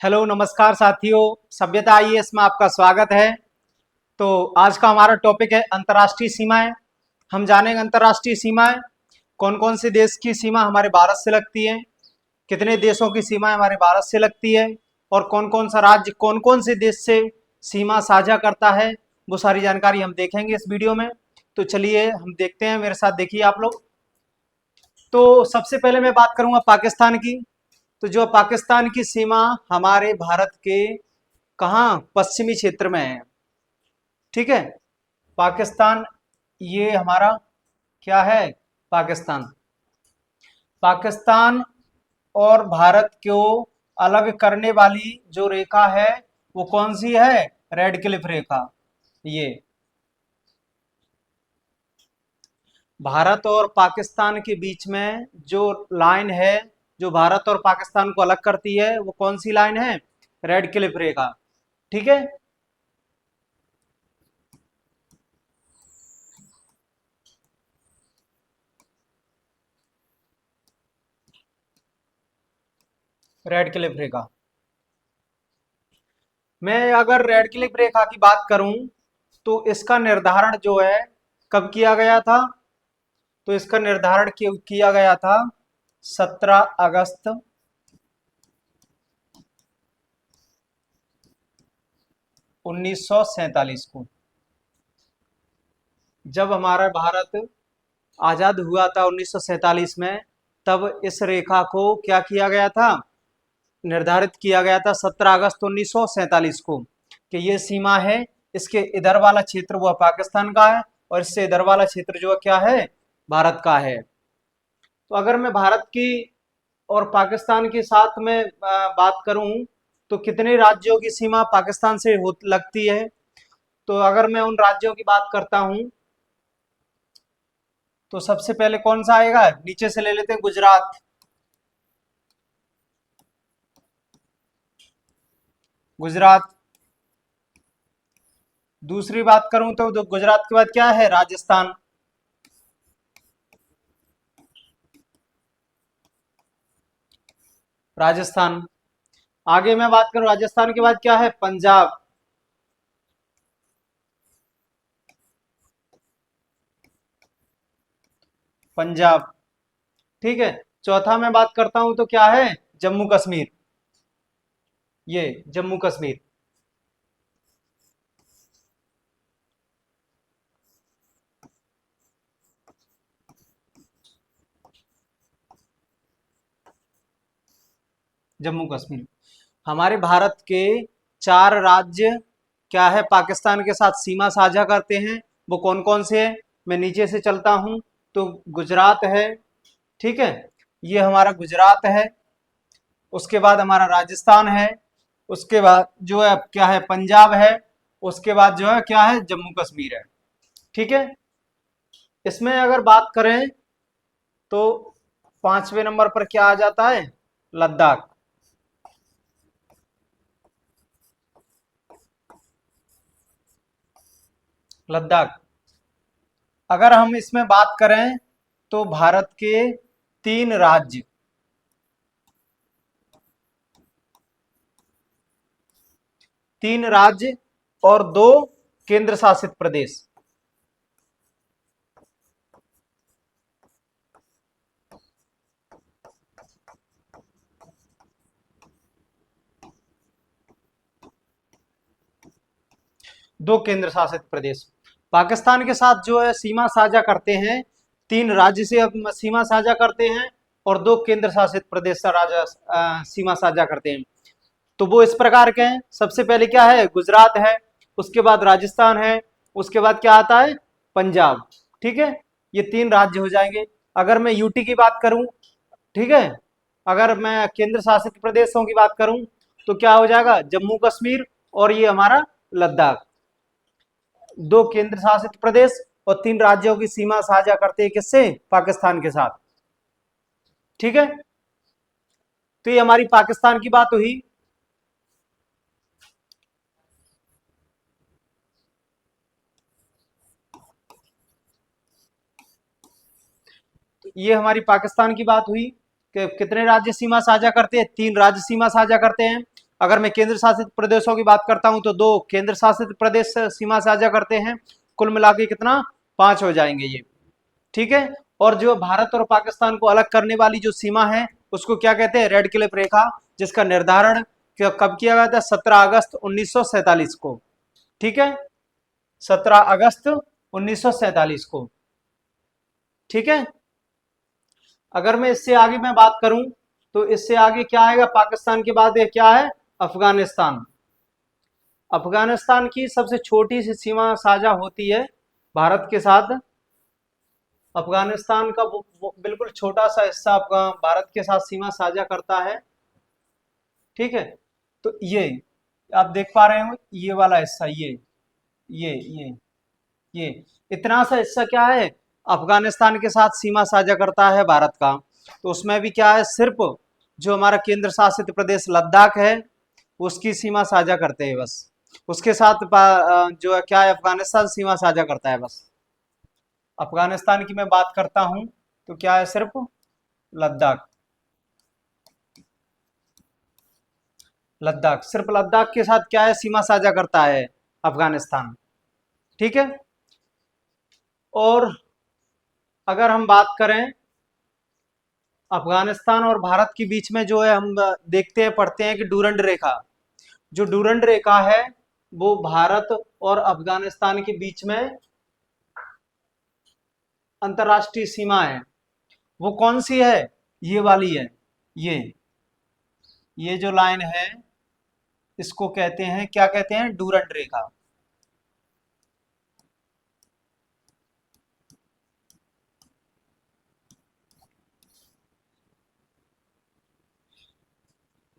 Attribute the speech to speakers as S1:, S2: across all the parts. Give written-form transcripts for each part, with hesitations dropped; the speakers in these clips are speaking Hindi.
S1: हेलो नमस्कार साथियों, सभ्यता आईएएस में आपका स्वागत है। तो आज का हमारा टॉपिक है अंतर्राष्ट्रीय सीमाएं। हम जानेंगे अंतर्राष्ट्रीय सीमाएं, कौन कौन से देश की सीमा हमारे भारत से लगती है, कितने देशों की सीमाएं हमारे भारत से लगती है और कौन कौन सा राज्य कौन कौन से देश से सीमा साझा करता है, वो सारी जानकारी हम देखेंगे इस वीडियो में। तो चलिए हम देखते हैं, मेरे साथ देखिए आप लोग। तो सबसे पहले मैं बात करूंगा पाकिस्तान की। तो जो पाकिस्तान की सीमा हमारे भारत के कहाँ पश्चिमी क्षेत्र में है। ठीक है, पाकिस्तान ये हमारा क्या है, पाकिस्तान। पाकिस्तान और भारत को अलग करने वाली जो रेखा है वो कौन सी है, रेड क्लिफ रेखा। ये भारत और पाकिस्तान के बीच में जो लाइन है, जो भारत और पाकिस्तान को अलग करती है, वो कौन सी लाइन है, रेड क्लिफ रेखा। ठीक है, रेड क्लिफ रेखा। मैं अगर रेड क्लिफ रेखा की बात करूं तो इसका निर्धारण जो है कब किया गया था, तो इसका निर्धारण किया गया था 17 अगस्त 1947 को। जब हमारा भारत आजाद हुआ था 1947 में, तब इस रेखा को क्या किया गया था, निर्धारित किया गया था 17 अगस्त 1947 को कि ये सीमा है। इसके इधर वाला क्षेत्र वो पाकिस्तान का है और इससे इधर वाला क्षेत्र जो क्या है, भारत का है। तो अगर मैं भारत की और पाकिस्तान के साथ में बात करूं तो कितने राज्यों की सीमा पाकिस्तान से हो लगती है, तो अगर मैं उन राज्यों की बात करता हूं तो सबसे पहले कौन सा आएगा, नीचे से ले लेते हैं, गुजरात। गुजरात। दूसरी बात करूं तो गुजरात के बाद क्या है, राजस्थान। राजस्थान। आगे मैं बात करूं राजस्थान के बाद क्या है, पंजाब। पंजाब। ठीक है, चौथा मैं बात करता हूं तो क्या है, जम्मू कश्मीर। ये जम्मू कश्मीर। जम्मू कश्मीर। हमारे भारत के 4 राज्य क्या है, पाकिस्तान के साथ सीमा साझा करते हैं। वो कौन कौन से हैं, मैं नीचे से चलता हूं तो गुजरात है। ठीक है, ये हमारा गुजरात है। उसके बाद हमारा राजस्थान है। उसके बाद जो है क्या है, पंजाब है। उसके बाद जो है क्या है, जम्मू कश्मीर है। ठीक है, इसमें अगर बात करें तो 5वें नंबर पर क्या आ जाता है, लद्दाख। लद्दाख। अगर हम इसमें बात करें तो भारत के 3 राज्य, 3 राज्य और 2 केंद्र शासित प्रदेश। दो केंद्र शासित प्रदेश पाकिस्तान के साथ जो है सीमा साझा करते हैं। 3 राज्य से अब सीमा साझा करते हैं और 2 केंद्र शासित प्रदेश से सीमा साझा करते हैं। तो वो इस प्रकार के हैं, सबसे पहले क्या है, गुजरात है। उसके बाद राजस्थान है। उसके बाद क्या आता है, पंजाब। ठीक है, ये 3 राज्य हो जाएंगे। अगर मैं यूटी की बात करूं, ठीक है, अगर मैं केंद्र शासित प्रदेशों की बात करूं तो क्या हो जाएगा, जम्मू कश्मीर और ये हमारा लद्दाख। 2 केंद्र शासित प्रदेश और 3 राज्यों की सीमा साझा करते हैं, किससे, पाकिस्तान के साथ। ठीक है, तो ये हमारी पाकिस्तान की बात हुई। ये हमारी पाकिस्तान की बात हुई कि कितने राज्य सीमा साझा करते हैं, 3 राज्य सीमा साझा करते हैं। अगर मैं केंद्र शासित प्रदेशों की बात करता हूं तो 2 केंद्र शासित प्रदेश सीमा साझा करते हैं, कुल मिला के कितना 5 हो जाएंगे ये, ठीक है। और जो भारत और पाकिस्तान को अलग करने वाली जो सीमा है उसको क्या कहते हैं, रेड क्लिफ रेखा, जिसका निर्धारण कब किया गया था, 17 अगस्त 1947 को, ठीक है, 17 अगस्त 1947 को, ठीक है। अगर मैं इससे आगे मैं बात करूं तो इससे आगे क्या आएगा, पाकिस्तान के बाद ये क्या है, अफगानिस्तान। अफगानिस्तान की सबसे छोटी सी सीमा साझा होती है भारत के साथ। अफगानिस्तान का वो बिल्कुल छोटा सा हिस्सा अफगान भारत के साथ सीमा साझा करता है, ठीक है। तो ये आप देख पा रहे हो, ये वाला हिस्सा, ये ये ये इतना सा हिस्सा क्या है, अफगानिस्तान के साथ सीमा साझा करता है भारत का। तो उसमें भी क्या है, सिर्फ जो हमारा केंद्र शासित प्रदेश लद्दाख है उसकी सीमा साझा करते हैं बस, उसके साथ जो है क्या है, अफगानिस्तान सीमा साझा करता है बस। अफगानिस्तान की मैं बात करता हूं तो क्या है, सिर्फ लद्दाख, लद्दाख सिर्फ लद्दाख के साथ क्या है, सीमा साझा करता है अफगानिस्तान, ठीक है। और अगर हम बात करें अफगानिस्तान और भारत के बीच में जो है, हम देखते हैं पढ़ते हैं कि डूरंड रेखा, जो डूरंड रेखा है वो भारत और अफगानिस्तान के बीच में अंतरराष्ट्रीय सीमा है, वो कौन सी है, ये वाली है, ये ये जो लाइन है इसको कहते हैं, क्या कहते हैं, डूरंड रेखा।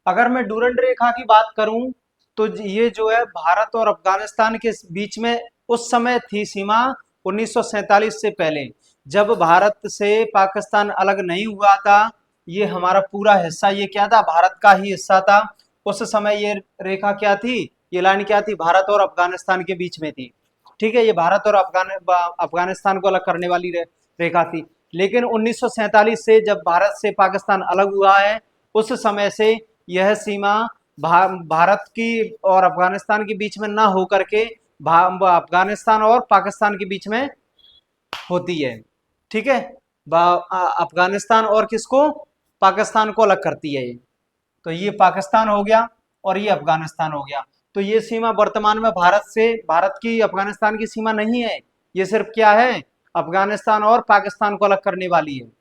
S1: अगर मैं डूरंड रेखा की बात करूं तो ये जो है भारत और अफगानिस्तान के बीच में उस समय थी सीमा 1947 से पहले, जब भारत से पाकिस्तान अलग नहीं हुआ था। ये हमारा पूरा हिस्सा ये क्या था, भारत का ही हिस्सा था। उस समय ये रेखा क्या थी, ये लाइन क्या थी, भारत और अफगानिस्तान के बीच में थी, ठीक है। ये भारत और अफगानिस्तान को अलग करने वाली रेखा थी। लेकिन 1947 से जब भारत से पाकिस्तान अलग हुआ है, उस समय से यह सीमा भारत की और अफगानिस्तान के बीच में ना होकर के अफगानिस्तान और पाकिस्तान के बीच में होती है, ठीक है। अफगानिस्तान और किसको, पाकिस्तान को अलग करती है ये। तो ये पाकिस्तान हो गया और ये अफगानिस्तान हो गया। तो ये सीमा वर्तमान में भारत की अफगानिस्तान की सीमा नहीं है, ये सिर्फ क्या है, अफगानिस्तान और पाकिस्तान को अलग करने वाली है।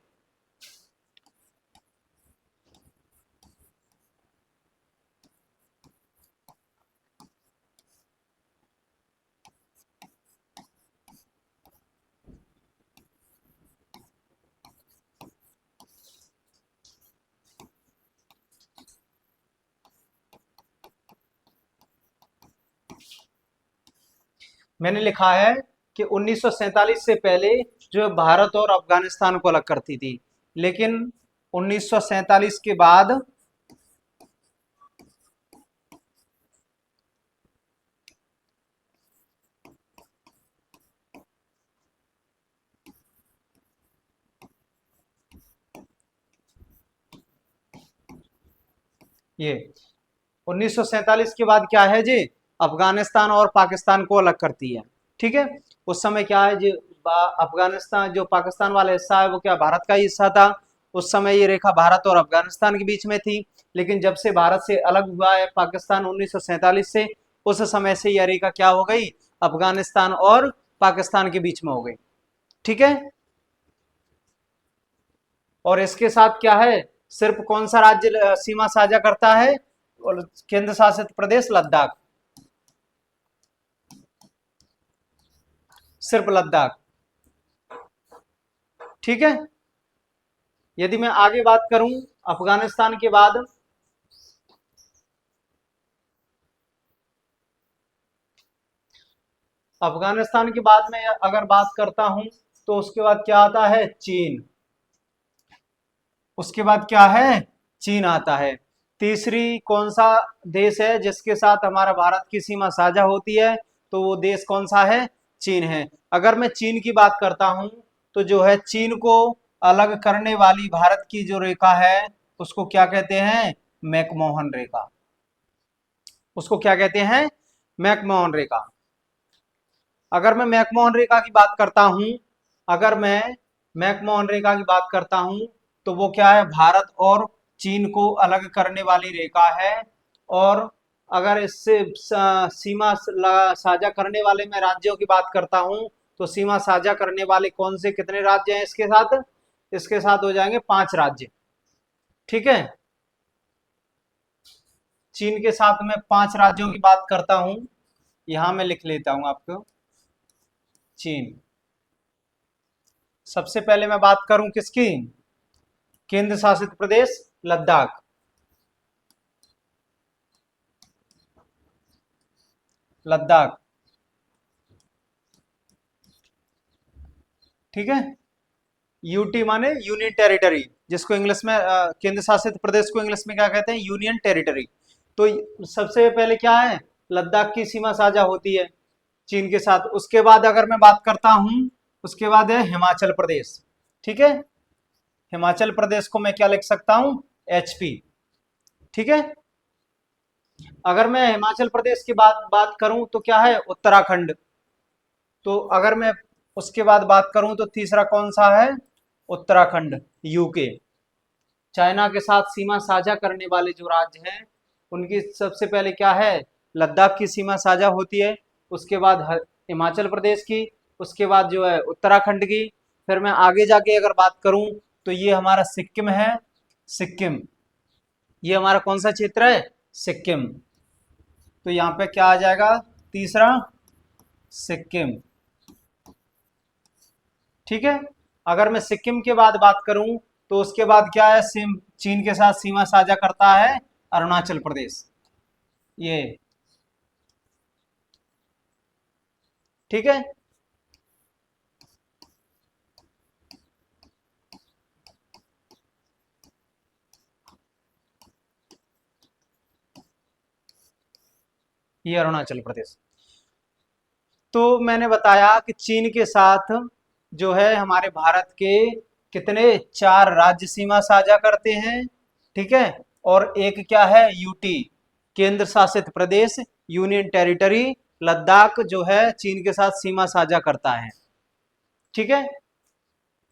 S1: मैंने लिखा है कि 1947 से पहले जो भारत और अफगानिस्तान को अलग करती थी, लेकिन 1947 के बाद ये 1947 के बाद क्या है जी, अफगानिस्तान और पाकिस्तान को अलग करती है, ठीक है। उस समय क्या है जी, अफगानिस्तान जो पाकिस्तान वाला हिस्सा है वो क्या भारत का ही हिस्सा था। उस समय ये रेखा भारत और अफगानिस्तान के बीच में थी, लेकिन जब से भारत से अलग हुआ है पाकिस्तान 1947 से, उस समय से यह रेखा क्या हो गई, अफगानिस्तान और पाकिस्तान के बीच में हो गई, ठीक है। और इसके साथ क्या है, सिर्फ कौन सा राज्य सीमा साझा करता है, और केंद्र शासित प्रदेश लद्दाख, सिर्फ लद्दाख, ठीक है। यदि मैं आगे बात करूं अफगानिस्तान के बाद, अफगानिस्तान के बाद में अगर बात करता हूं तो उसके बाद क्या आता है, चीन। उसके बाद क्या है, चीन आता है। तीसरी कौन सा देश है जिसके साथ हमारा भारत की सीमा साझा होती है, तो वो देश कौन सा है, चीन है। अगर मैं चीन की बात करता हूं तो जो है चीन को अलग करने वाली भारत की जो रेखा है उसको क्या कहते हैं, मैकमोहन रेखा, उसको क्या कहते हैं? मैकमोहन रेखा। अगर मैं मैकमोहन रेखा की बात करता हूं, अगर मैं मैकमोहन रेखा की बात करता हूं, तो वो क्या है? भारत और चीन को अलग करने वाली रेखा है। और अगर इससे सीमा साझा करने वाले मैं राज्यों की बात करता हूं, तो सीमा साझा करने वाले कौन से कितने राज्य हैं इसके साथ? इसके साथ हो जाएंगे 5 राज्य। ठीक है, चीन के साथ मैं 5 राज्यों की बात करता हूं। यहां मैं लिख लेता हूं आपको, चीन। सबसे पहले मैं बात करूं किसकी? केंद्र शासित प्रदेश लद्दाख। लद्दाख, ठीक है। यूटी माने यूनियन टेरिटरी, जिसको इंग्लिश में केंद्र शासित प्रदेश को इंग्लिश में क्या कहते हैं? Union territory. तो सबसे पहले क्या है? लद्दाख की सीमा साझा होती है चीन के साथ। उसके बाद अगर मैं बात करता हूं, उसके बाद है हिमाचल प्रदेश। ठीक है, हिमाचल प्रदेश को मैं क्या लिख सकता हूं? एचपी। ठीक है, अगर मैं हिमाचल प्रदेश की बात करूं तो क्या है? उत्तराखंड। तो अगर मैं उसके बाद बात करूं तो तीसरा कौन सा है? उत्तराखंड, यूके। चाइना के साथ सीमा साझा करने वाले जो राज्य हैं, उनकी सबसे पहले क्या है? लद्दाख की सीमा साझा होती है। उसके बाद हिमाचल प्रदेश की। उसके बाद जो है उत्तराखंड की। फिर मैं आगे जाके अगर बात करूं तो ये हमारा सिक्किम है। सिक्किम, ये हमारा कौन सा क्षेत्र है? सिक्किम। तो यहाँ पे क्या आ जाएगा? तीसरा सिक्किम। ठीक है, अगर मैं सिक्किम के बाद बात करूं तो उसके बाद क्या है? चीन के साथ सीमा साझा करता है अरुणाचल प्रदेश, ये। ठीक है, ये अरुणाचल प्रदेश। तो मैंने बताया कि चीन के साथ जो है हमारे भारत के कितने? 4 राज्य सीमा साझा करते हैं। ठीक है, और एक क्या है? यूटी, केंद्र शासित प्रदेश, यूनियन टेरिटरी लद्दाख जो है चीन के साथ सीमा साझा करता है। ठीक है,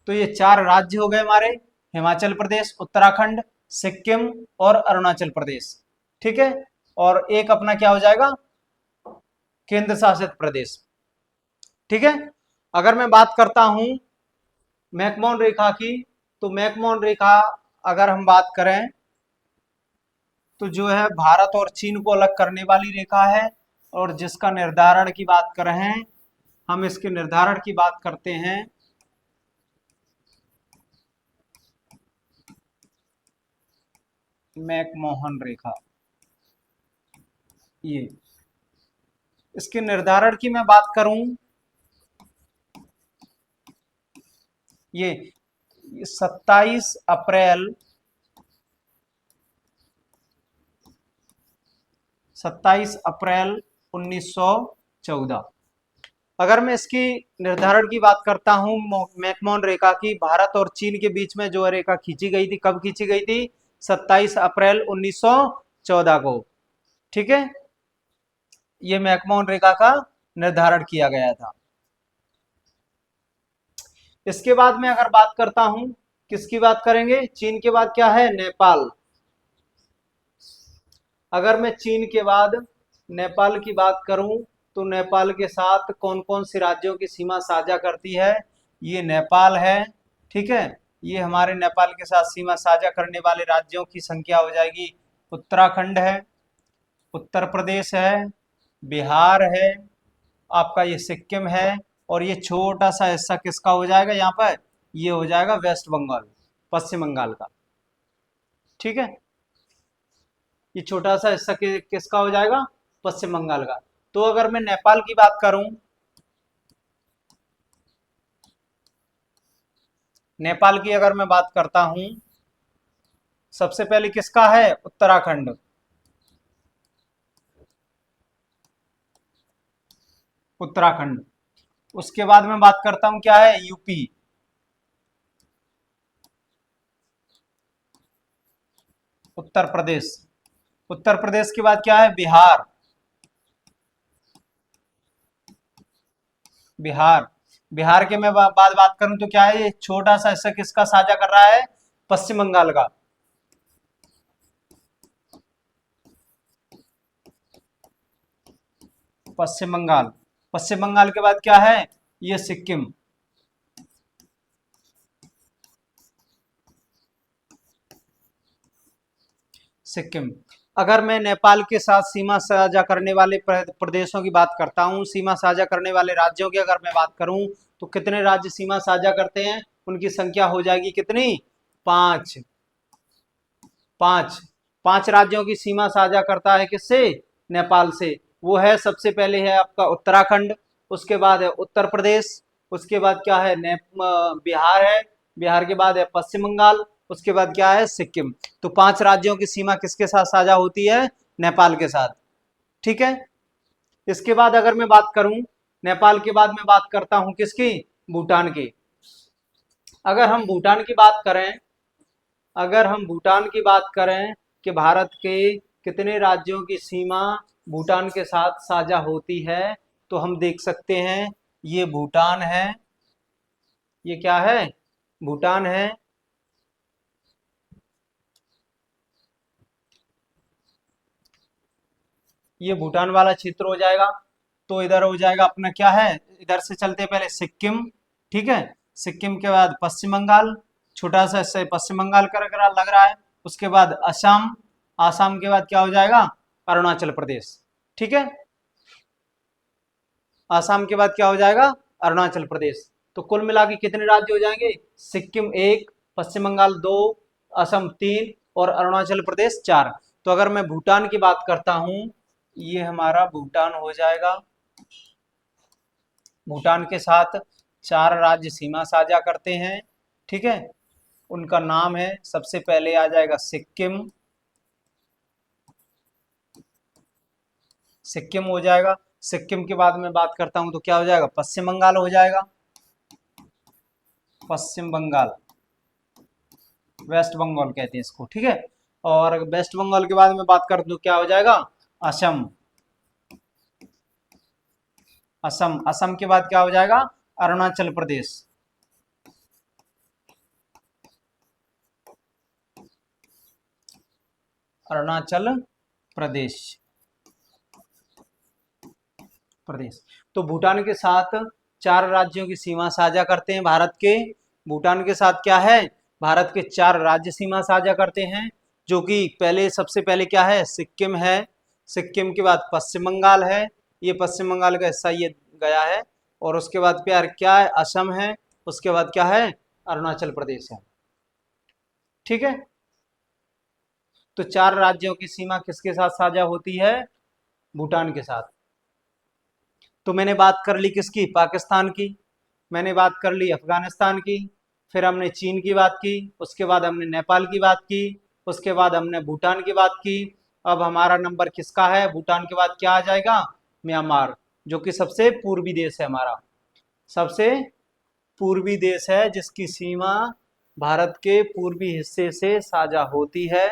S1: तो ये 4 राज्य हो गए हमारे, हिमाचल प्रदेश, उत्तराखंड, सिक्किम और अरुणाचल प्रदेश। ठीक है, और एक अपना क्या हो जाएगा? केंद्र शासित प्रदेश। ठीक है, अगर मैं बात करता हूं मैकमोहन रेखा की, तो मैकमोहन रेखा अगर हम बात करें तो जो है भारत और चीन को अलग करने वाली रेखा है। और जिसका निर्धारण की बात कर रहे हैं, हम इसके निर्धारण की बात करते हैं। मैकमोहन रेखा, ये इसके निर्धारण की मैं बात करूं, ये 27 अप्रैल 1914। अगर मैं इसकी निर्धारण की बात करता हूं मैकमोहन रेखा की, भारत और चीन के बीच में जो रेखा खींची गई थी, कब खींची गई थी? 27 अप्रैल 1914 को। ठीक है, ये मैकमोहन रेखा का निर्धारण किया गया था। इसके बाद में अगर बात करता हूं, किसकी बात करेंगे? चीन के बाद क्या है? नेपाल। अगर मैं चीन के बाद नेपाल की बात करूं तो नेपाल के साथ कौन कौन से राज्यों की सीमा साझा करती है? ये नेपाल है। ठीक है, ये हमारे नेपाल के साथ सीमा साझा करने वाले राज्यों की संख्या हो जाएगी। उत्तराखंड है, उत्तर प्रदेश है, बिहार है, आपका ये सिक्किम है, और ये छोटा सा हिस्सा किसका हो जाएगा यहाँ पर? ये हो जाएगा वेस्ट बंगाल, पश्चिम बंगाल का। ठीक है, ये छोटा सा हिस्सा किसका हो जाएगा? पश्चिम बंगाल का। तो अगर मैं नेपाल की बात करूं, नेपाल की अगर मैं बात करता हूं, सबसे पहले किसका है? उत्तराखंड। उत्तराखंड, उसके बाद मैं बात करता हूं क्या है? यूपी। उत्तर प्रदेश, उत्तर प्रदेश के बाद क्या है? बिहार। बिहार। बिहार के मैं बात करूं तो क्या है, ये छोटा सा हिस्सा किसका साझा कर रहा है, पश्चिम बंगाल का। पश्चिम बंगाल। पश्चिम बंगाल के बाद क्या है, ये सिक्किम। सिक्किम। अगर मैं नेपाल के साथ सीमा साझा करने वाले प्रदेशों की बात करता हूँ, सीमा साझा करने वाले राज्यों की अगर मैं बात करूँ, तो कितने राज्य सीमा साझा करते हैं, उनकी संख्या हो जाएगी कितनी, पांच। पांच। पांच राज्यों की सीमा साझा करता है किससे, नेपाल से। वो है, सबसे पहले है आपका उत्तराखंड, उसके बाद है उत्तर प्रदेश, उसके बाद क्या है बिहार है, बिहार के बाद है पश्चिम बंगाल, उसके बाद क्या है सिक्किम। तो पांच राज्यों की सीमा किसके साथ साझा होती है, नेपाल के साथ। ठीक है। इसके बाद अगर मैं बात करूं, नेपाल के बाद मैं बात करता हूं किसकी, भूटान की। अगर हम भूटान की बात करें, अगर हम भूटान की बात करें कि भारत के कितने राज्यों की सीमा भूटान के साथ साझा होती है, तो हम देख सकते हैं, ये भूटान है, ये क्या है, भूटान है, ये भूटान वाला क्षेत्र हो जाएगा। तो इधर हो जाएगा अपना क्या है, इधर से चलते हैं पहले सिक्किम। ठीक है। सिक्किम के बाद पश्चिम बंगाल, छोटा सा इससे पश्चिम बंगाल का लग रहा है। उसके बाद असम, आसाम के बाद क्या हो जाएगा, अरुणाचल प्रदेश। ठीक है। आसाम के बाद क्या हो जाएगा, अरुणाचल प्रदेश। तो कुल मिला के कितने राज्य हो जाएंगे, सिक्किम एक, पश्चिम बंगाल दो, असम तीन, और अरुणाचल प्रदेश चार। तो अगर मैं भूटान की बात करता हूं, ये हमारा भूटान हो जाएगा। भूटान के साथ चार राज्य सीमा साझा करते हैं। ठीक है। उनका नाम है, सबसे पहले आ जाएगा सिक्किम, सिक्किम हो जाएगा। सिक्किम के बाद में बात करता हूं तो क्या हो जाएगा, पश्चिम बंगाल हो जाएगा, पश्चिम बंगाल, वेस्ट बंगाल कहते हैं इसको। ठीक है। और वेस्ट बंगाल के बाद में बात कर दूं क्या हो जाएगा, असम। असम, असम के बाद क्या हो जाएगा, अरुणाचल प्रदेश। अरुणाचल प्रदेश, प्रदेश। तो भूटान के साथ चार राज्यों की सीमा साझा करते हैं भारत के। भूटान के साथ क्या है, भारत के चार राज्य सीमा साझा करते हैं, जो कि पहले, सबसे पहले क्या है, सिक्किम है, सिक्किम के बाद पश्चिम बंगाल है, ये पश्चिम बंगाल का हिस्सा ये गया है, और उसके बाद प्यार क्या है, असम है, उसके बाद क्या है, अरुणाचल प्रदेश है। ठीक है। तो चार राज्यों की सीमा किसके साथ साझा होती है, भूटान के साथ। तो मैंने बात कर ली किसकी, पाकिस्तान की, मैंने बात कर ली अफगानिस्तान की, फिर हमने चीन की बात की, उसके बाद हमने नेपाल की बात की, उसके बाद हमने भूटान की बात की। अब हमारा नंबर किसका है, भूटान के बाद क्या आ जाएगा, म्यांमार, जो कि सबसे पूर्वी देश है हमारा, सबसे पूर्वी देश है, जिसकी सीमा भारत के पूर्वी हिस्से से साझा होती है।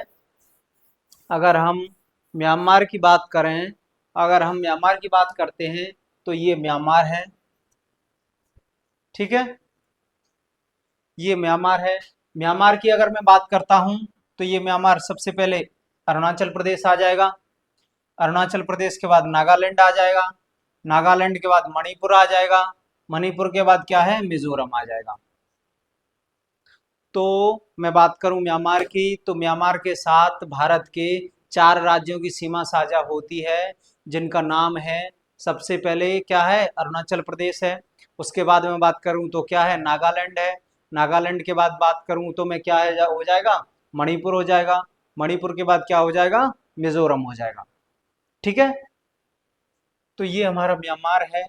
S1: अगर हम म्यांमार की बात करें, अगर हम म्यांमार की बात करते हैं, तो ये म्यांमार है। ठीक है। ये म्यांमार है। म्यांमार की अगर मैं बात करता हूं, तो ये म्यांमार सबसे पहले अरुणाचल प्रदेश आ जाएगा, अरुणाचल प्रदेश के बाद नागालैंड आ जाएगा, नागालैंड के बाद मणिपुर आ जाएगा, मणिपुर के बाद क्या है, मिजोरम आ जाएगा। तो मैं बात करूं म्यांमार की, तो म्यांमार के साथ भारत के चार राज्यों की सीमा साझा होती है, जिनका नाम है, सबसे पहले क्या है, अरुणाचल प्रदेश है, उसके बाद मैं बात करूं तो क्या है, नागालैंड है, नागालैंड के बाद बात करूं तो मैं क्या है, हो जाएगा, मणिपुर हो जाएगा, मणिपुर के बाद क्या हो जाएगा, मिजोरम हो जाएगा। ठीक है। तो ये हमारा म्यांमार है।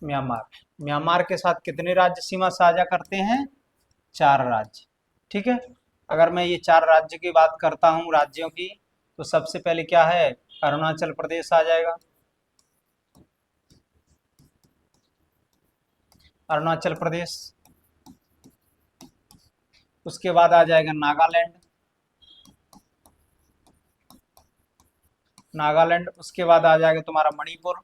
S1: म्यांमार, म्यांमार के साथ कितने राज्य सीमा साझा करते हैं, चार राज्य। ठीक है। अगर मैं ये चार राज्य की बात करता हूँ, राज्यों की, तो सबसे पहले क्या है, अरुणाचल प्रदेश आ जाएगा, अरुणाचल प्रदेश। उसके बाद आ जाएगा नागालैंड, नागालैंड, उसके बाद आ जाएगा तुम्हारा मणिपुर।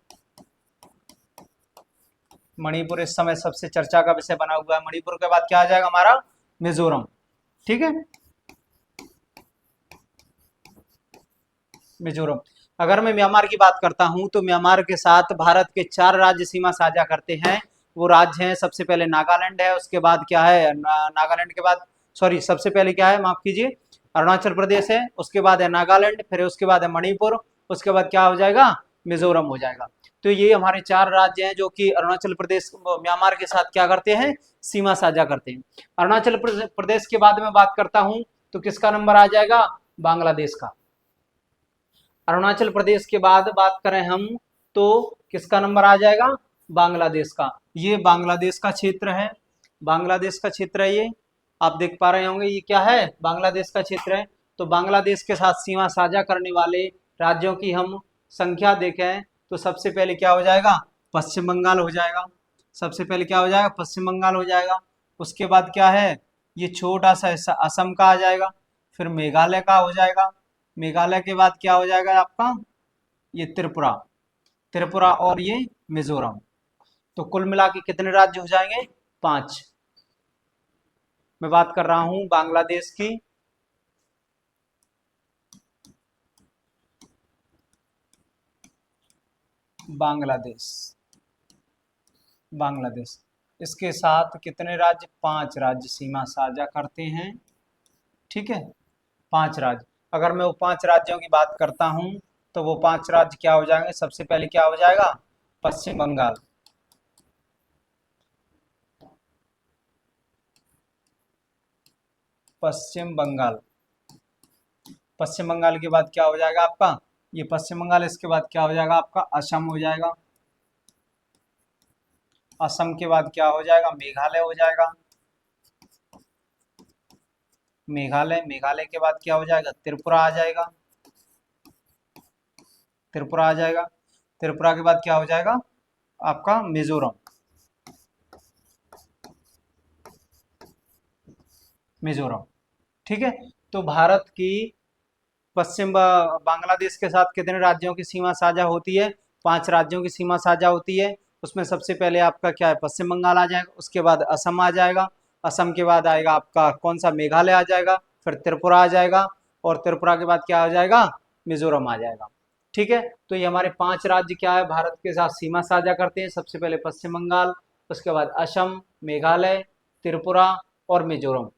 S1: मणिपुर इस समय सबसे चर्चा का विषय बना हुआ है। मणिपुर के बाद क्या आ जाएगा हमारा, मिजोरम। ठीक है, मिजोरम। अगर मैं म्यांमार की बात करता हूं तो म्यांमार के साथ भारत के 4 राज्य सीमा साझा करते हैं। वो राज्य हैं, सबसे पहले नागालैंड है, उसके बाद क्या है, नागालैंड के बाद, सॉरी, सबसे पहले क्या है, माफ कीजिए, अरुणाचल प्रदेश है, उसके बाद है नागालैंड, फिर उसके बाद है मणिपुर, उसके बाद क्या हो जाएगा, मिजोरम हो जाएगा। तो ये हमारे 4 राज्य हैं जो कि अरुणाचल प्रदेश म्यांमार के साथ क्या करते हैं, सीमा साझा करते हैं। अरुणाचल प्रदेश के बाद में बात करता हूं तो किसका नंबर आ जाएगा, बांग्लादेश का। अरुणाचल प्रदेश के बाद बात करें हम तो किसका नंबर आ जाएगा, बांग्लादेश का। ये बांग्लादेश का क्षेत्र है, बांग्लादेश का क्षेत्र है ये, आप देख पा रहे होंगे ये क्या है, बांग्लादेश का क्षेत्र है। तो बांग्लादेश के साथ सीमा साझा करने वाले राज्यों की हम संख्या देखें तो सबसे पहले क्या हो जाएगा, पश्चिम बंगाल हो जाएगा। सबसे पहले क्या हो जाएगा, पश्चिम बंगाल हो जाएगा। उसके बाद क्या है, ये छोटा सा हिस्सा असम का आ जाएगा, फिर मेघालय का हो जाएगा। मेघालय के बाद क्या हो जाएगा आपका, ये त्रिपुरा, त्रिपुरा और ये मिजोरम। तो कुल मिला के कितने राज्य हो जाएंगे, 5। मैं बात कर रहा हूं बांग्लादेश की। बांग्लादेश, बांग्लादेश, इसके साथ कितने राज्य, 5 राज्य सीमा साझा करते हैं। ठीक है, 5 राज्य। अगर मैं वो 5 राज्यों की बात करता हूं तो वो 5 राज्य क्या हो जाएंगे, सबसे पहले क्या हो जाएगा, पश्चिम बंगाल। पश्चिम बंगाल, पश्चिम बंगाल के बाद क्या हो जाएगा आपका, ये पश्चिम बंगाल, इसके बाद क्या हो जाएगा आपका, असम हो जाएगा। असम के बाद क्या हो जाएगा, मेघालय हो जाएगा। मेघालय, मेघालय के बाद क्या हो जाएगा, त्रिपुरा आ जाएगा। त्रिपुरा आ जाएगा। त्रिपुरा के बाद क्या हो जाएगा आपका, मिजोरम। मिजोरम। ठीक है, तो भारत की बांग्लादेश के साथ कितने राज्यों की सीमा साझा होती है, 5 राज्यों की सीमा साझा होती है। उसमें सबसे पहले आपका क्या है, पश्चिम बंगाल आ जाएगा, उसके बाद असम आ जाएगा, असम के बाद आएगा आपका कौन सा, मेघालय आ जाएगा, फिर त्रिपुरा आ जाएगा, और त्रिपुरा के बाद क्या आ जाएगा, मिजोरम आ जाएगा। ठीक है, तो ये हमारे 5 राज्य क्या है, भारत के साथ सीमा साझा करते हैं। सबसे पहले पश्चिम बंगाल, उसके बाद असम, मेघालय, त्रिपुरा और मिजोरम।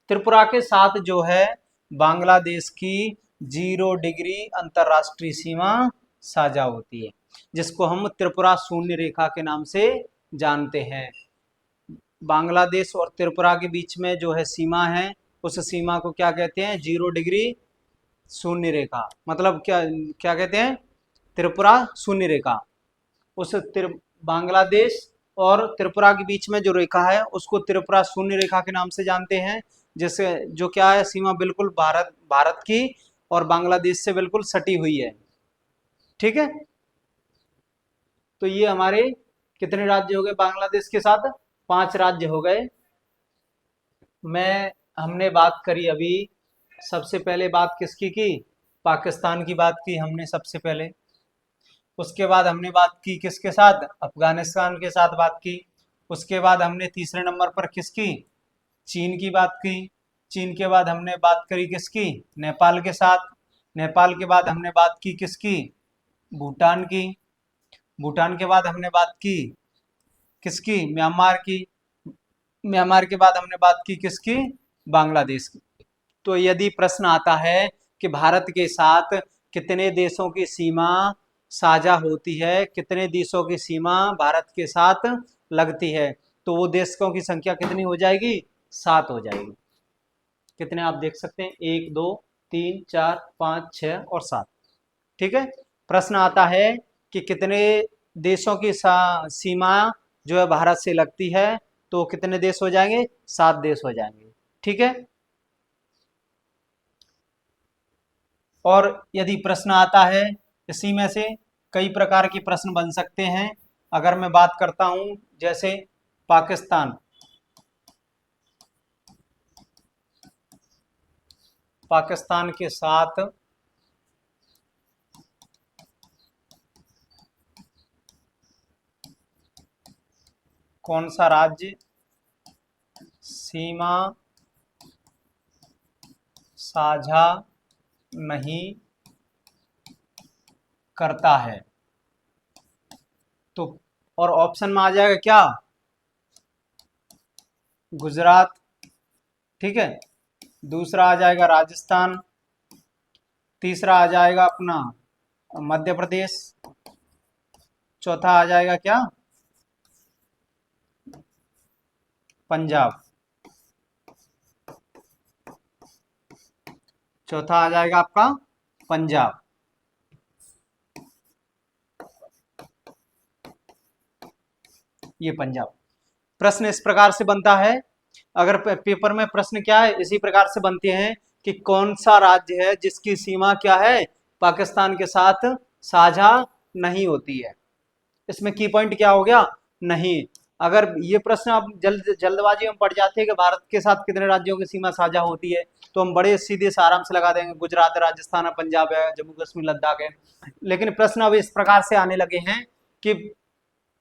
S1: त्रिपुरा के साथ जो है बांग्लादेश की 0 डिग्री अंतरराष्ट्रीय सीमा साझा होती है, जिसको हम त्रिपुरा शून्य रेखा के नाम से जानते हैं। बांग्लादेश और त्रिपुरा के बीच में जो है सीमा है, उस सीमा को क्या कहते हैं, 0 डिग्री शून्य रेखा। मतलब क्या, क्या कहते हैं, त्रिपुरा शून्य रेखा। उस बांग्लादेश और त्रिपुरा के बीच में जो रेखा है उसको त्रिपुरा शून्य रेखा के नाम से जानते हैं, जिससे जो क्या है, सीमा बिल्कुल भारत की और बांग्लादेश से बिल्कुल सटी हुई है। ठीक है, तो ये हमारे कितने राज्य हो गए बांग्लादेश के साथ, 5 राज्य हो गए। मैं हमने बात करी अभी, सबसे पहले बात किसकी की, पाकिस्तान की बात की हमने सबसे पहले। उसके बाद हमने बात की किसके साथ, अफगानिस्तान के साथ बात की। उसके बाद हमने तीसरे नंबर पर किसकी, चीन की बात की। चीन के बाद हमने बात करी किसकी, नेपाल के साथ। नेपाल के बाद हमने बात की किसकी, भूटान की। भूटान के बाद हमने बात की किसकी, म्यांमार की। म्यांमार के बाद हमने बात की किसकी, बांग्लादेश की। तो यदि प्रश्न आता है कि भारत के साथ कितने देशों की सीमा साझा होती है, कितने देशों की सीमा भारत के साथ लगती है, तो वो देशों की संख्या कितनी हो जाएगी, 7 हो जाएगी। कितने आप देख सकते हैं, 1 2 3 4 5 6 और 7। ठीक है, प्रश्न आता है कि कितने देशों की सीमा जो है भारत से लगती है, तो कितने देश हो जाएंगे, 7 देश हो जाएंगे। ठीक है, और यदि प्रश्न आता है, इसी में से कई प्रकार के प्रश्न बन सकते हैं। अगर मैं बात करता हूं जैसे पाकिस्तान, पाकिस्तान के साथ कौन सा राज्य सीमा साझा नहीं करता है? तो और ऑप्शन में आ जाएगा क्या? गुजरात, ठीक है, दूसरा आ जाएगा राजस्थान, तीसरा आ जाएगा अपना मध्य प्रदेश, चौथा आ जाएगा क्या? पंजाब। चौथा आ जाएगा आपका पंजाब। ये पंजाब। प्रश्न इस प्रकार से बनता है, अगर पेपर में प्रश्न क्या है इसी प्रकार से बनते हैं कि कौन सा राज्य है जिसकी सीमा क्या है, पाकिस्तान के साथ साझा नहीं होती है। इसमें की पॉइंट क्या हो गया? नहीं। अगर ये प्रश्न आप जल्दबाजी में पड़ जाते हैं कि भारत के साथ कितने राज्यों की सीमा साझा होती है, तो हम बड़े सीधे से आराम से लगा देंगे गुजरात, राजस्थान, पंजाब है, जम्मू कश्मीर, लद्दाख है। लेकिन प्रश्न अब इस प्रकार से आने लगे हैं कि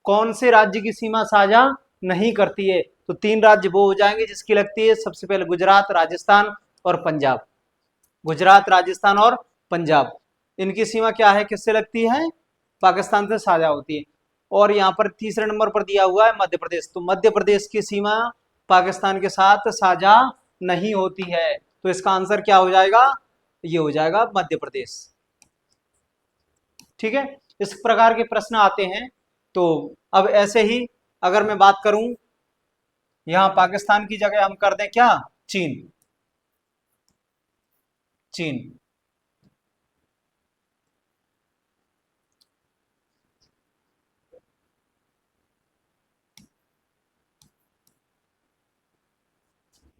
S1: कौन से राज्य की सीमा साझा नहीं करती है, तो तीन राज्य वो हो जाएंगे जिसकी लगती है, सबसे पहले गुजरात, राजस्थान और पंजाब। गुजरात, राजस्थान और पंजाब, इनकी सीमा क्या है, किससे लगती है? पाकिस्तान से साझा होती है। और यहाँ पर तीसरे नंबर पर दिया हुआ है मध्य प्रदेश, तो मध्य प्रदेश की सीमा पाकिस्तान के साथ साझा नहीं होती है, तो इसका आंसर क्या हो जाएगा? ये हो जाएगा मध्य प्रदेश। ठीक है, इस प्रकार के प्रश्न आते हैं। तो अब ऐसे ही अगर मैं बात करूं, यहां पाकिस्तान की जगह हम कर दें क्या? चीन। चीन।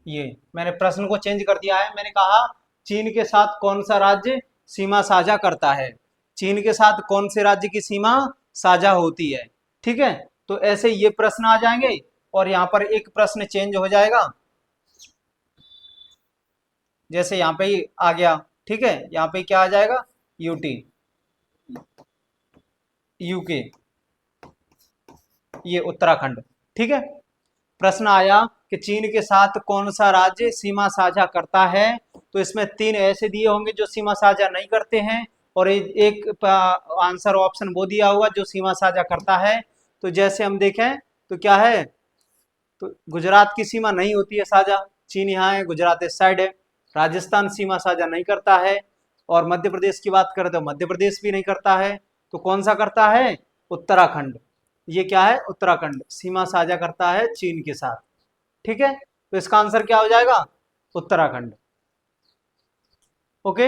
S1: ये मैंने प्रश्न को चेंज कर दिया है, मैंने कहा चीन के साथ कौन सा राज्य सीमा साझा करता है, चीन के साथ कौन से राज्य की सीमा साझा होती है। ठीक है, तो ऐसे ये प्रश्न आ जाएंगे और यहाँ पर एक प्रश्न चेंज हो जाएगा, जैसे यहाँ पे ही आ गया। ठीक है, यहाँ पे क्या आ जाएगा? यूटी, यूके, ये उत्तराखंड। ठीक है, प्रश्न आया कि चीन के साथ कौन सा राज्य सीमा साझा करता है, तो इसमें तीन ऐसे दिए होंगे जो सीमा साझा नहीं करते हैं, और एक आंसर ऑप्शन वो दिया हुआ जो सीमा साझा करता है। तो जैसे हम देखें तो क्या है, तो गुजरात की सीमा नहीं होती है साझा, चीन यहाँ है, गुजरात इस साइड है। राजस्थान सीमा साझा नहीं करता है, और मध्य प्रदेश की बात करें तो मध्य प्रदेश भी नहीं करता है। तो कौन सा करता है? उत्तराखंड। ये क्या है? उत्तराखंड सीमा साझा करता है चीन के साथ। ठीक है, तो इसका आंसर क्या हो जाएगा? उत्तराखंड। ओके,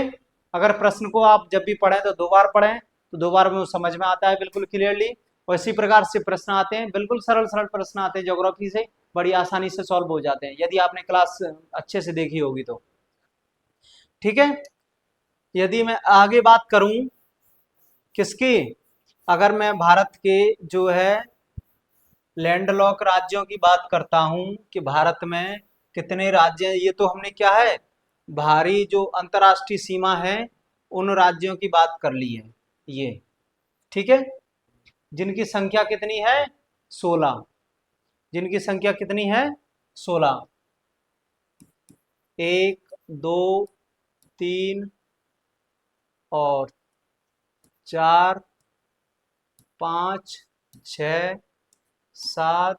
S1: अगर प्रश्न को आप जब भी पढ़ें तो दो बार पढ़ें, तो दो बार में वो समझ में आता है बिल्कुल क्लियरली। और इसी प्रकार से प्रश्न आते हैं, बिल्कुल सरल सरल प्रश्न आते हैं ज्योग्राफी से, बड़ी आसानी से सॉल्व हो जाते हैं यदि आपने क्लास अच्छे से देखी होगी तो। ठीक है, यदि मैं आगे बात करूं किसकी, अगर मैं भारत के जो है लैंडलॉक राज्यों की बात करता हूं कि भारत में कितने राज्य हैं, ये तो हमने क्या है भारी जो अंतर्राष्ट्रीय सीमा है उन राज्यों की बात कर ली है ये। ठीक है, जिनकी संख्या कितनी है? 16। जिनकी संख्या कितनी है? 16। एक, दो, तीन और चार, पाँच, छ, सात,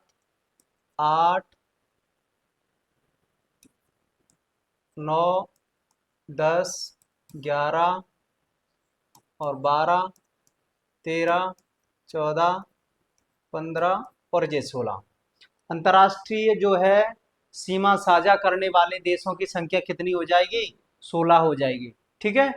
S1: आठ, 9, 10, 11 और 12, 13, 14, 15 और ये 16। अंतर्राष्ट्रीय जो है सीमा साझा करने वाले देशों की संख्या कितनी हो जाएगी? 16 हो जाएगी। ठीक है,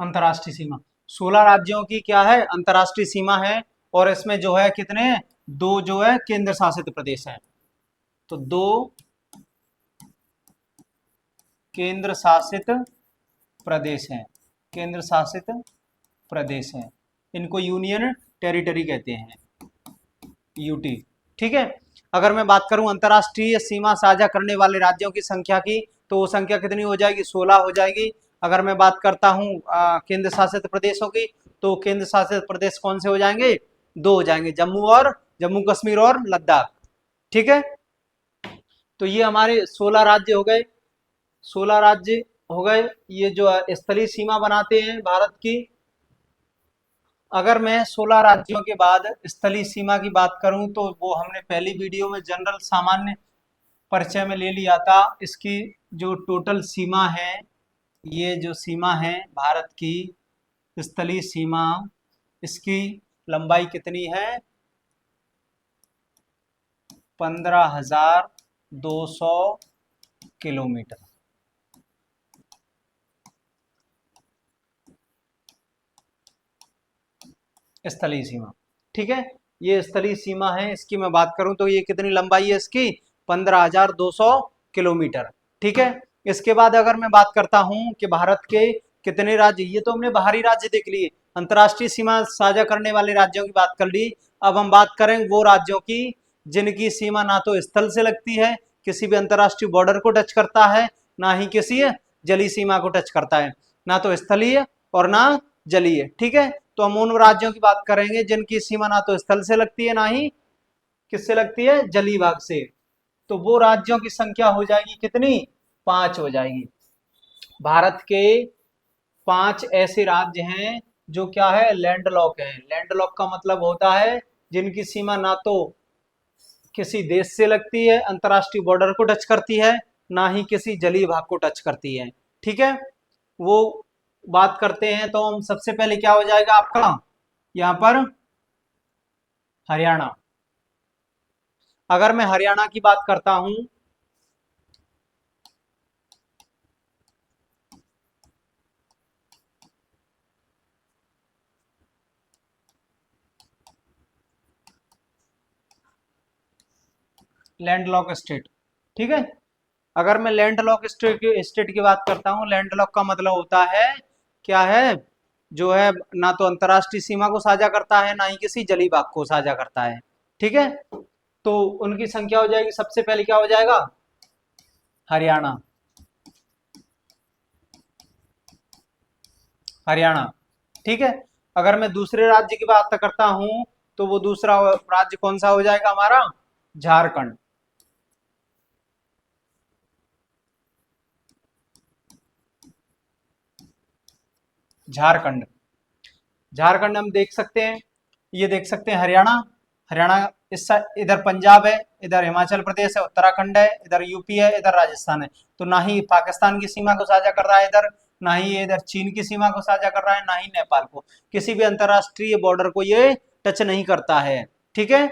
S1: अंतर्राष्ट्रीय सीमा 16 राज्यों की क्या है, अंतर्राष्ट्रीय सीमा है। और इसमें जो है कितने हैं, 2 जो है केंद्र शासित प्रदेश हैं। तो 2 केंद्र शासित प्रदेश हैं, केंद्र शासित प्रदेश हैं। इनको यूनियन टेरिटरी कहते हैं, यूटी। ठीक है। अगर मैं बात करूं अंतर्राष्ट्रीय सीमा साझा करने वाले राज्यों की संख्या की, तो वो संख्या कितनी हो जाएगी, 16 हो जाएगी। अगर मैं बात करता हूं केंद्र शासित प्रदेशों की, तो केंद्र शासित प्रदेश कौन से हो जाएंगे, 2 हो जाएंगे, जम्मू कश्मीर और लद्दाख। ठीक है। तो ये हमारे 16 राज्य हो गए, 16 राज्य हो गए, ये जो स्थलीय सीमा बनाते हैं भारत की। अगर मैं 16 राज्यों के बाद स्थलीय सीमा की बात करूं, तो वो हमने पहली वीडियो में जनरल सामान्य परिचय में ले लिया था। इसकी जो टोटल सीमा है, ये जो सीमा है भारत की स्थलीय सीमा, इसकी लंबाई कितनी है, 15,200 किलोमीटर। स्थलीय सीमा, ठीक है। ये स्थलीय सीमा है, इसकी मैं बात करूं तो ये कितनी लंबाई है इसकी, 15,200 किलोमीटर। ठीक है। इसके बाद अगर मैं बात करता हूं कि भारत के कितने राज्य, ये तो हमने बाहरी राज्य देख लिए, अंतर्राष्ट्रीय सीमा साझा करने वाले राज्यों की बात कर ली। अब हम बात करें वो राज्यों की जिनकी सीमा ना तो स्थल से लगती है, किसी भी अंतर्राष्ट्रीय बॉर्डर को टच करता है, ना ही किसी जलीय सीमा को टच करता है, ना तो स्थलीय और ना जलीय। ठीक है। तो हम उन राज्यों की बात करेंगे जिनकी सीमा ना तो स्थल से लगती है, ना ही किससे लगती है, जलीय भाग से। तो वो राज्यों की संख्या हो जाएगी कितनी, 5 हो जाएगी। भारत के 5 ऐसे राज्य हैं जो क्या है, लैंडलॉक है। लैंडलॉक का मतलब होता है जिनकी सीमा ना तो किसी देश से लगती है, अंतर्राष्ट्रीय बॉर्डर को टच करती है, ना ही किसी जलीय भाग को टच करती है। ठीक है। वो बात करते हैं तो हम सबसे पहले क्या हो जाएगा आपका यहाँ पर, हरियाणा। अगर मैं हरियाणा की बात करता हूं, लैंडलॉक स्टेट। ठीक है। अगर मैं लैंडलॉक स्टेट की बात करता हूं, लैंडलॉक का मतलब होता है क्या है, जो है ना तो अंतर्राष्ट्रीय सीमा को साझा करता है, ना ही किसी जलीय भाग को साझा करता है। ठीक है। तो उनकी संख्या हो जाएगी, सबसे पहले क्या हो जाएगा, हरियाणा। हरियाणा। ठीक है। अगर मैं दूसरे राज्य की बात करता हूं, तो वो दूसरा राज्य कौन सा हो जाएगा हमारा, झारखंड। झारखंड, झारखंड हम देख सकते हैं, ये देख सकते हैं हरियाणा। हरियाणा इस इधर पंजाब है, इधर हिमाचल प्रदेश है, उत्तराखंड है, इधर यूपी है, इधर राजस्थान है। तो ना ही पाकिस्तान की सीमा को साझा कर रहा है इधर, ना ही ये इधर चीन की सीमा को साझा कर रहा है, ना ही नेपाल को, किसी भी अंतरराष्ट्रीय बॉर्डर को ये टच नहीं करता है। ठीक है।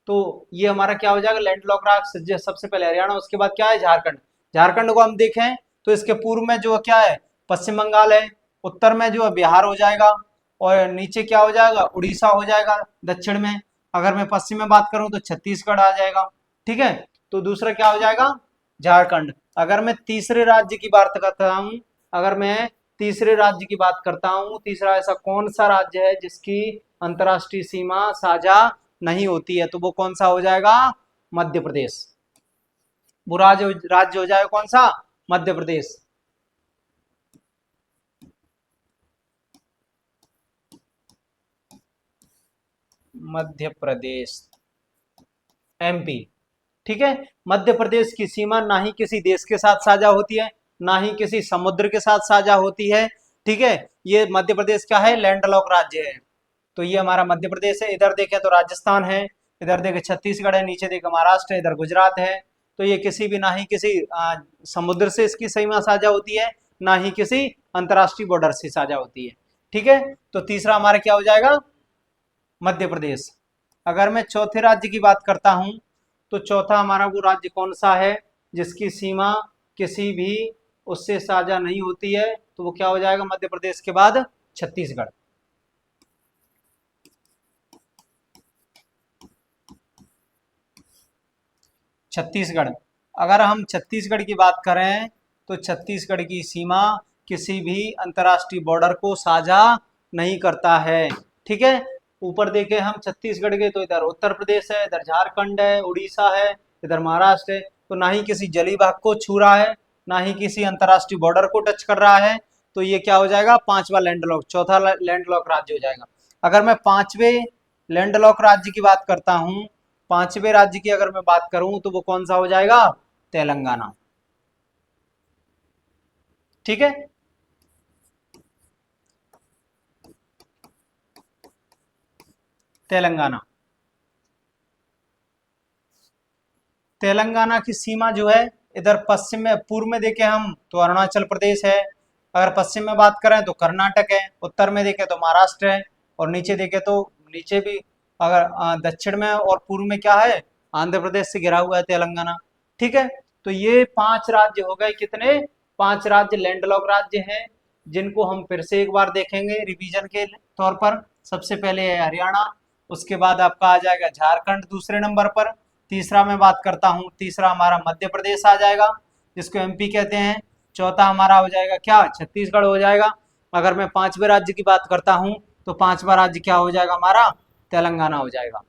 S1: तो ये हमारा क्या हो जाएगा, लैंडलॉक राज्य सबसे पहले हरियाणा, उसके बाद क्या है, झारखंड। झारखंड को हम देखें तो इसके पूर्व में जो क्या है, पश्चिम बंगाल है, उत्तर में जो है बिहार हो जाएगा, और नीचे क्या हो जाएगा, उड़ीसा हो जाएगा दक्षिण में। अगर मैं पश्चिम में बात करूं तो छत्तीसगढ़ आ जाएगा। ठीक है। तो दूसरा क्या हो जाएगा, झारखंड। अगर मैं तीसरे राज्य की बात करता हूं, अगर मैं तीसरे राज्य की बात करता हूं, तीसरा ऐसा कौन सा राज्य है जिसकी अंतर्राष्ट्रीय सीमा साझा नहीं होती है, तो वो कौन सा हो जाएगा, मध्य प्रदेश। वो राज्य हो जाएगा कौन सा, मध्य प्रदेश। मध्य प्रदेश, एमपी। ठीक है। मध्य प्रदेश की सीमा ना ही किसी देश के साथ साझा होती है, ना ही किसी समुद्र के साथ साझा होती है। ठीक है। ये मध्य प्रदेश क्या है, लैंडलॉक राज्य है। तो ये हमारा मध्य प्रदेश है। इधर देखें तो राजस्थान है, इधर देखें छत्तीसगढ़ है, नीचे देखें महाराष्ट्र है, इधर गुजरात है। तो ये किसी भी, ना ही किसी समुद्र से इसकी सीमा साझा होती है, ना ही किसी अंतर्राष्ट्रीय बॉर्डर से साझा होती है। ठीक है। तो तीसरा हमारा क्या हो जाएगा, मध्य प्रदेश। अगर मैं चौथे राज्य की बात करता हूं, तो चौथा हमारा वो राज्य कौन सा है जिसकी सीमा किसी भी उससे साझा नहीं होती है, तो वो क्या हो जाएगा, मध्य प्रदेश के बाद छत्तीसगढ़। छत्तीसगढ़। अगर हम छत्तीसगढ़ की बात करें तो छत्तीसगढ़ की सीमा किसी भी अंतर्राष्ट्रीय बॉर्डर को साझा नहीं करता है। ठीक है, ऊपर देखे हम छत्तीसगढ़ के तो इधर उत्तर प्रदेश है, इधर झारखंड है, उड़ीसा है, इधर महाराष्ट्र है, तो ना ही किसी जलीय भाग को छू रहा है, ना ही किसी अंतर्राष्ट्रीय बॉर्डर को टच कर रहा है। तो ये क्या हो जाएगा, पांचवा लैंडलॉक, चौथा लैंडलॉक राज्य हो जाएगा। अगर मैं पांचवे लैंडलॉक राज्य की बात करता हूं, पांचवे राज्य की अगर मैं बात करूं तो वो कौन सा हो जाएगा, तेलंगाना। ठीक है, तेलंगाना। तेलंगाना की सीमा जो है इधर पश्चिम में, पूर्व में देखें हम तो अरुणाचल प्रदेश है, अगर पश्चिम में बात करें तो कर्नाटक है, उत्तर में देखें तो महाराष्ट्र है, और नीचे देखें तो नीचे भी अगर दक्षिण में और पूर्व में क्या है, आंध्र प्रदेश से घिरा हुआ है तेलंगाना। ठीक है, तो ये पांच राज्य हो गए, कितने, पांच राज्य लैंडलॉक राज्य हैं, जिनको हम फिर से एक बार देखेंगे रिवीजन के तौर पर। सबसे पहले है हरियाणा, उसके बाद आपका आ जाएगा झारखंड दूसरे नंबर पर, तीसरा मैं बात करता हूँ, तीसरा हमारा मध्य प्रदेश आ जाएगा जिसको एमपी कहते हैं, चौथा हमारा हो जाएगा क्या, छत्तीसगढ़ हो जाएगा। अगर मैं पांचवें राज्य की बात करता हूँ तो पांचवा राज्य क्या हो जाएगा हमारा, तेलंगाना हो जाएगा।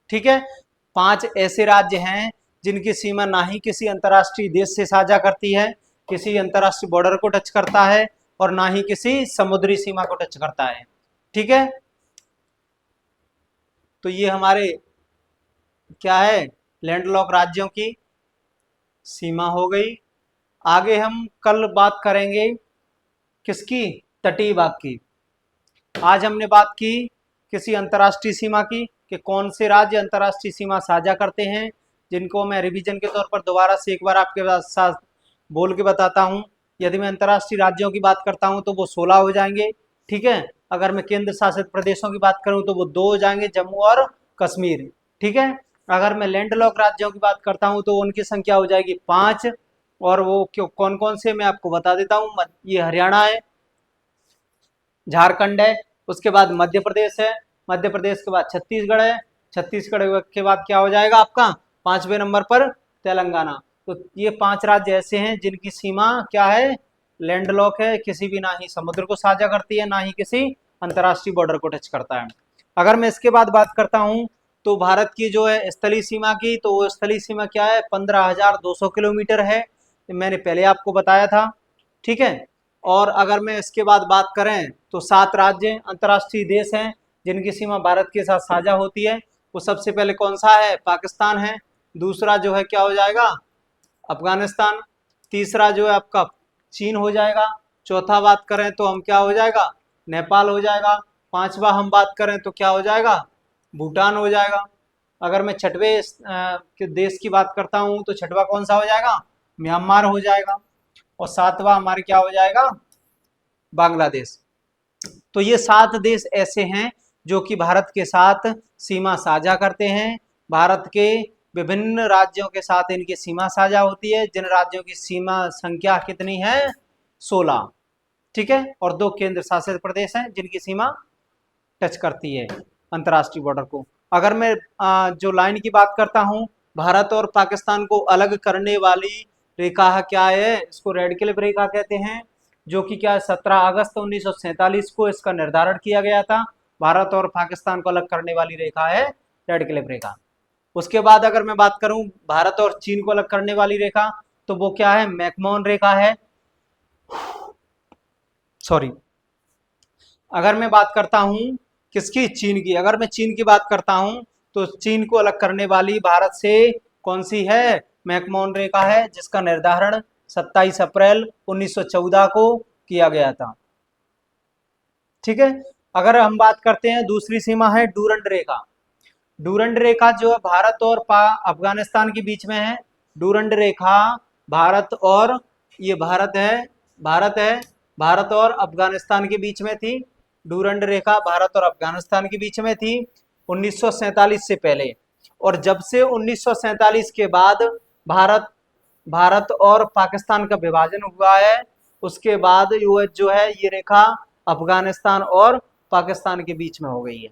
S1: ठीक है, पांच ऐसे राज्य हैं जिनकी सीमा ना ही किसी अंतर्राष्ट्रीय देश से साझा करती है, किसी अंतर्राष्ट्रीय बॉर्डर को टच करता है, और ना ही किसी समुद्री सीमा को टच करता है। ठीक है, तो ये हमारे क्या है, लैंडलॉक राज्यों की सीमा हो गई। आगे हम कल बात करेंगे किसकी, तटीय भाग की। आज हमने बात की किसी अंतर्राष्ट्रीय सीमा की, कि कौन से राज्य अंतर्राष्ट्रीय सीमा साझा करते हैं, जिनको मैं रिवीजन के तौर पर दोबारा से एक बार आपके साथ बोल के बताता हूँ। यदि मैं अंतर्राष्ट्रीय राज्यों की बात करता हूँ तो वो 16 हो जाएंगे। ठीक है, अगर मैं केंद्र शासित प्रदेशों की बात करूँ तो वो 2 हो जाएंगे, जम्मू और कश्मीर। ठीक है, अगर मैं लैंडलॉक राज्यों की बात करता हूँ तो उनकी संख्या हो जाएगी 5, और वो क्यों कौन कौन से मैं आपको बता देता हूँ। ये हरियाणा है, झारखंड है, उसके बाद मध्य प्रदेश है, मध्य प्रदेश के बाद छत्तीसगढ़ है, छत्तीसगढ़ के बाद क्या हो जाएगा आपका, पांचवें नंबर पर तेलंगाना। तो ये पांच राज्य ऐसे हैं जिनकी सीमा क्या है, लैंडलॉक है, किसी भी ना ही समुद्र को साझा करती है, ना ही किसी अंतर्राष्ट्रीय बॉर्डर को टच करता है। अगर मैं इसके बाद बात करता हूँ तो भारत की जो है स्थलीय सीमा की, तो वो स्थलीय सीमा क्या है, 15,200 किलोमीटर है, मैंने पहले आपको बताया था। ठीक है, और अगर मैं इसके बाद बात करें तो 7 राज्य अंतर्राष्ट्रीय देश हैं जिनकी सीमा भारत के साथ साझा होती है। वो सबसे पहले कौन सा है, पाकिस्तान है, दूसरा जो है क्या हो जाएगा, अफगानिस्तान, तीसरा जो है आपका चीन हो जाएगा, चौथा बात करें तो हम क्या हो जाएगा, नेपाल हो जाएगा, पांचवा हम बात करें तो क्या हो जाएगा, भूटान हो जाएगा। अगर मैं छठवें के देश की बात करता हूँ तो छठवा कौन सा हो जाएगा, म्यांमार हो जाएगा, और सातवां हमारे क्या हो जाएगा, बांग्लादेश। तो ये 7 देश ऐसे हैं जो कि भारत के साथ सीमा साझा करते हैं। भारत के विभिन्न राज्यों के साथ इनकी सीमा साझा होती है, जिन राज्यों की सीमा संख्या कितनी है, 16। ठीक है, और 2 केंद्र शासित प्रदेश हैं जिनकी सीमा टच करती है अंतर्राष्ट्रीय बॉर्डर को। अगर मैं जो लाइन की बात करता हूँ, भारत और पाकिस्तान को अलग करने वाली रेखा क्या है, इसको रेड क्लिफ रेखा कहते हैं, जो कि क्या 17 अगस्त 1947 को इसका निर्धारण किया गया था। भारत और पाकिस्तान को अलग करने वाली रेखा है रेड क्लिफ रेखा। उसके बाद अगर मैं बात करूं भारत और चीन को अलग करने वाली रेखा, तो वो क्या है, मैकमोहन रेखा है, सॉरी। अगर मैं बात करता हूं किसकी, चीन की, अगर मैं चीन की बात करता हूं तो चीन को अलग करने वाली भारत से कौन सी है, मैकमोहन रेखा है, जिसका निर्धारण 27 अप्रैल 1914 को किया गया था। ठीक है, अगर हम बात करते हैं दूसरी सीमा है डूरंड रेखा। डूरंड रेखा जो है भारत और अफगानिस्तान के बीच में है। डूरंड रेखा भारत और, ये भारत और अफगानिस्तान के बीच में थी। डूरंड रेखा भारत और अफगानिस्तान के बीच में थी 1947 से पहले, और जब से 1947 के बाद भारत भारत और पाकिस्तान का विभाजन हुआ है, उसके बाद जो है ये रेखा अफगानिस्तान और पाकिस्तान के बीच में हो गई है।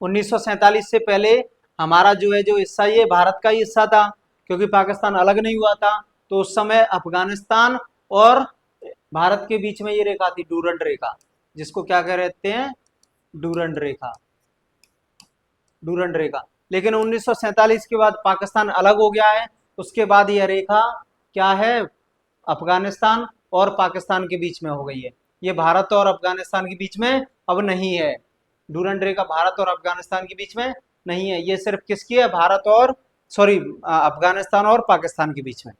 S1: 1947 से पहले हमारा जो है जो हिस्सा ये भारत का ही हिस्सा था, क्योंकि पाकिस्तान अलग नहीं हुआ था। तो उस समय अफगानिस्तान और भारत के बीच में ये रेखा थी, डूरंड रेखा, जिसको क्या कह रहते हैं, डूरंड रेखा, डूरंड रेखा। लेकिन 1947 के बाद पाकिस्तान अलग हो गया है, उसके बाद यह रेखा क्या है, अफगानिस्तान और पाकिस्तान के बीच में हो गई है। ये भारत और अफगानिस्तान के बीच में अब नहीं है, डूरंड रेखा भारत और अफगानिस्तान के बीच में नहीं है, ये सिर्फ किसकी है, भारत और सॉरी अफगानिस्तान और पाकिस्तान के बीच में।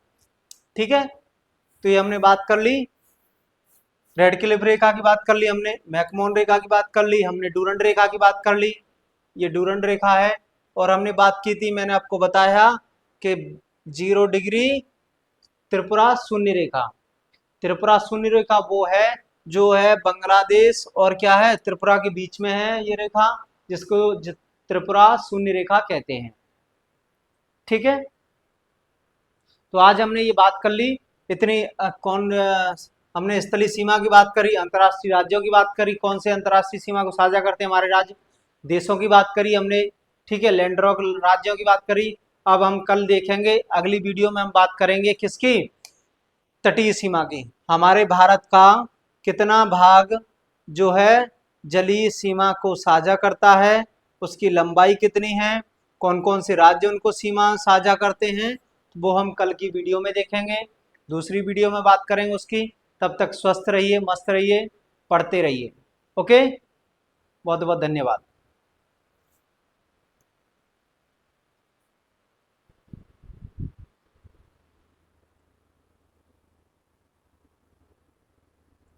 S1: ठीक है, तो ये हमने बात कर ली, रेड क्लिफ रेखा की बात कर ली हमने, मैकमोहन रेखा की बात कर ली हमने, डूरंड रेखा की बात कर ली, ये डूरंड रेखा है। और हमने बात की थी, मैंने आपको बताया कि 0 डिग्री त्रिपुरा शून्य रेखा, त्रिपुरा शून्य रेखा वो है जो है बांग्लादेश और क्या है, त्रिपुरा के बीच में है ये रेखा, जिसको त्रिपुरा शून्य रेखा कहते हैं। ठीक है, तो आज हमने ये बात कर ली इतनी हमने स्थलीय सीमा की बात करी, अंतर्राष्ट्रीय राज्यों की बात करी, कौन से अंतर्राष्ट्रीय सीमा को साझा करते हैं हमारे राज्य, देशों की बात करी हमने। ठीक है, लैंडरॉक राज्यों की बात करी। अब हम कल देखेंगे, अगली वीडियो में हम बात करेंगे किसकी, तटीय सीमा की। हमारे भारत का कितना भाग जो है जलीय सीमा को साझा करता है, उसकी लंबाई कितनी है, कौन कौन से राज्य उनको सीमा साझा करते हैं, वो हम कल की वीडियो में देखेंगे, दूसरी वीडियो में बात करेंगे उसकी। तब तक स्वस्थ रहिए, मस्त रहिए, पढ़ते रहिए। ओके, बहुत बहुत धन्यवाद।